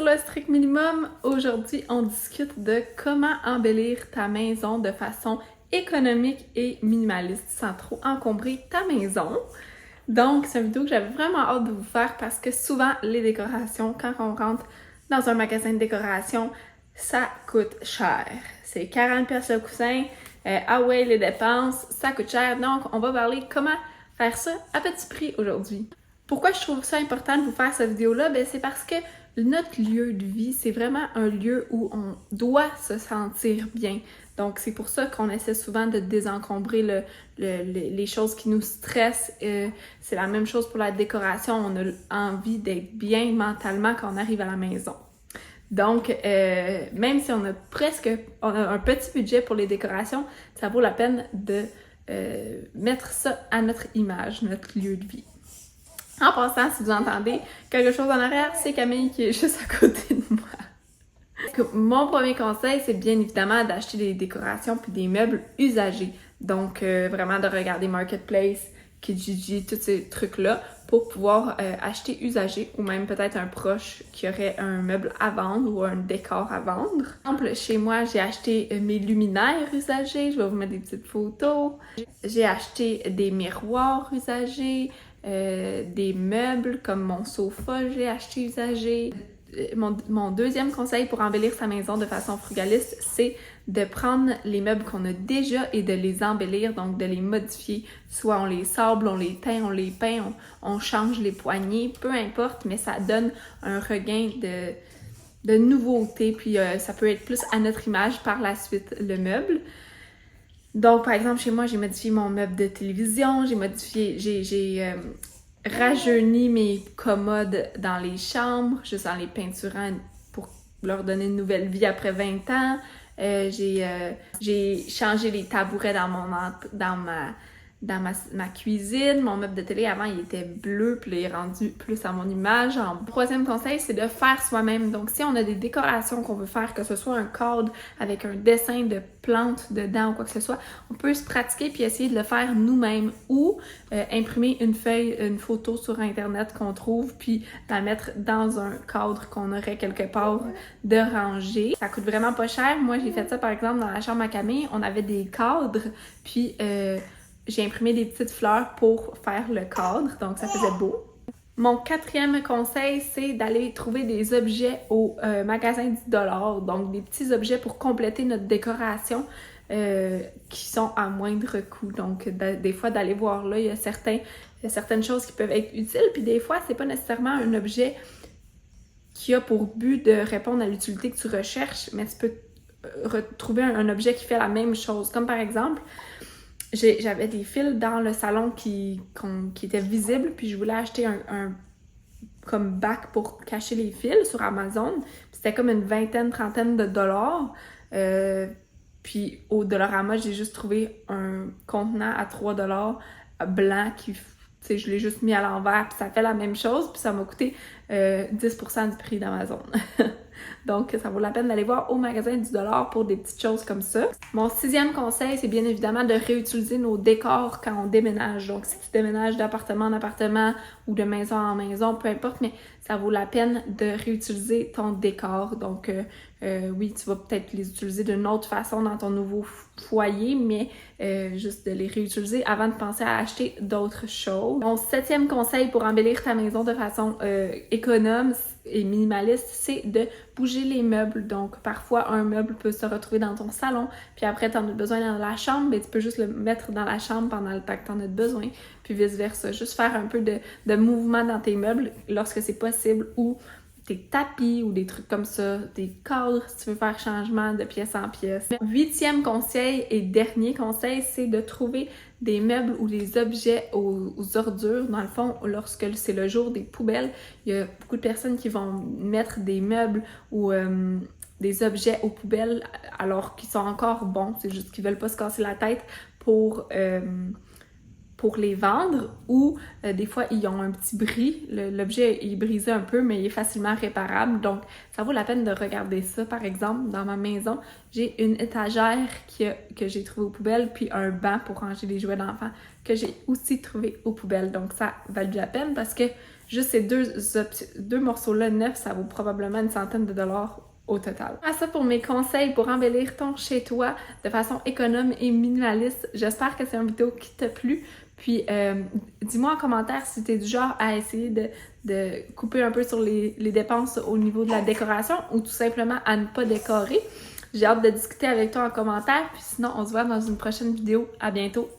le strict minimum. Aujourd'hui, on discute de comment embellir ta maison de façon économique et minimaliste sans trop encombrer ta maison. Donc, c'est une vidéo que j'avais vraiment hâte de vous faire parce que souvent, les décorations, quand on rentre dans un magasin de décoration, ça coûte cher. C'est 40$ le coussin, ah ouais, les dépenses, ça coûte cher. Donc, on va parler comment faire ça à petit prix aujourd'hui. Pourquoi je trouve ça important de vous faire cette vidéo-là? Ben, c'est parce que notre lieu de vie, c'est vraiment un lieu où on doit se sentir bien. Donc, c'est pour ça qu'on essaie souvent de désencombrer les choses qui nous stressent. C'est la même chose pour la décoration. On a envie d'être bien mentalement quand on arrive à la maison. Donc, même si on a un petit budget pour les décorations, ça vaut la peine de mettre ça à notre image, notre lieu de vie. En passant, si vous entendez quelque chose en arrière, c'est Camille qui est juste à côté de moi. Mon premier conseil, c'est bien évidemment d'acheter des décorations puis des meubles usagés. Donc, vraiment de regarder Marketplace, Kijiji, tous ces trucs-là pour pouvoir acheter usagé ou même peut-être un proche qui aurait un meuble à vendre ou un décor à vendre. Par exemple, chez moi, j'ai acheté mes luminaires usagés. Je vais vous mettre des petites photos. J'ai acheté des miroirs usagés. Des meubles comme mon sofa, j'ai acheté usagé. Mon deuxième conseil pour embellir sa maison de façon frugaliste, c'est de prendre les meubles qu'on a déjà et de les embellir, donc de les modifier. Soit on les sable, on les teint, on les peint, on change les poignées, peu importe, mais ça donne un regain de nouveauté, puis ça peut être plus à notre image par la suite, le meuble. Donc, par exemple, chez moi, j'ai modifié mon meuble de télévision, j'ai rajeuni mes commodes dans les chambres, juste en les peinturant pour leur donner une nouvelle vie après 20 ans. J'ai changé les tabourets dans ma cuisine. Mon meuble de télé, avant, il était bleu, puis là, il est rendu plus à mon image. Troisième conseil, c'est de faire soi-même. Donc, si on a des décorations qu'on veut faire, que ce soit un cadre avec un dessin de plantes dedans ou quoi que ce soit, on peut se pratiquer puis essayer de le faire nous-mêmes ou imprimer une photo sur Internet qu'on trouve puis la mettre dans un cadre qu'on aurait quelque part de rangé. Ça coûte vraiment pas cher. Moi, j'ai fait ça, par exemple, dans la chambre à Camille. On avait des cadres, puis j'ai imprimé des petites fleurs pour faire le cadre, donc ça faisait beau. Mon quatrième conseil, c'est d'aller trouver des objets au magasin 10$, donc des petits objets pour compléter notre décoration qui sont à moindre coût. Donc, des fois, d'aller voir là, il y a certaines choses qui peuvent être utiles, puis des fois, c'est pas nécessairement un objet qui a pour but de répondre à l'utilité que tu recherches, mais tu peux retrouver un objet qui fait la même chose. Comme par exemple, j'avais des fils dans le salon qui étaient visibles, puis je voulais acheter un comme bac pour cacher les fils sur Amazon. C'était comme une trentaine de dollars. Puis au Dollarama, j'ai juste trouvé un contenant à 3$ blanc qui, tu sais, je l'ai juste mis à l'envers, puis ça fait la même chose, puis ça m'a coûté 10% du prix d'Amazon. Donc, ça vaut la peine d'aller voir au magasin 10$ pour des petites choses comme ça. Mon sixième conseil, c'est bien évidemment de réutiliser nos décors quand on déménage. Donc, si tu déménages d'appartement en appartement ou de maison en maison, peu importe, mais ça vaut la peine de réutiliser ton décor. Donc, oui, tu vas peut-être les utiliser d'une autre façon dans ton nouveau foyer, mais juste de les réutiliser avant de penser à acheter d'autres choses. Mon septième conseil pour embellir ta maison de façon économe et minimaliste, c'est de bouger les meubles. Donc, parfois, un meuble peut se retrouver dans ton salon, puis après, tu en as besoin dans la chambre, mais tu peux juste le mettre dans la chambre pendant le temps que tu en as besoin, puis vice-versa. Juste faire un peu de mouvement dans tes meubles lorsque c'est possible, ou tes tapis ou des trucs comme ça, des cadres si tu veux faire changement de pièce en pièce. Huitième conseil et dernier conseil, c'est de trouver des meubles ou des objets aux ordures. Dans le fond, lorsque c'est le jour des poubelles, il y a beaucoup de personnes qui vont mettre des meubles ou des objets aux poubelles alors qu'ils sont encore bons. C'est juste qu'ils veulent pas se casser la tête pour pour les vendre ou des fois ils ont un petit bris, l'objet est brisé un peu mais il est facilement réparable, donc ça vaut la peine de regarder ça. Par exemple, dans ma maison, j'ai une étagère que j'ai trouvée aux poubelles puis un banc pour ranger les jouets d'enfants que j'ai aussi trouvé aux poubelles, donc ça vaut la peine parce que juste ces deux morceaux-là neufs, ça vaut probablement une centaine de dollars au total. À ça pour mes conseils pour embellir ton chez-toi de façon économe et minimaliste. J'espère que c'est une vidéo qui t'a plu. Puis dis-moi en commentaire si t'es du genre à essayer de couper un peu sur les dépenses au niveau de la décoration ou tout simplement à ne pas décorer. J'ai hâte de discuter avec toi en commentaire. Puis sinon, on se voit dans une prochaine vidéo. À bientôt!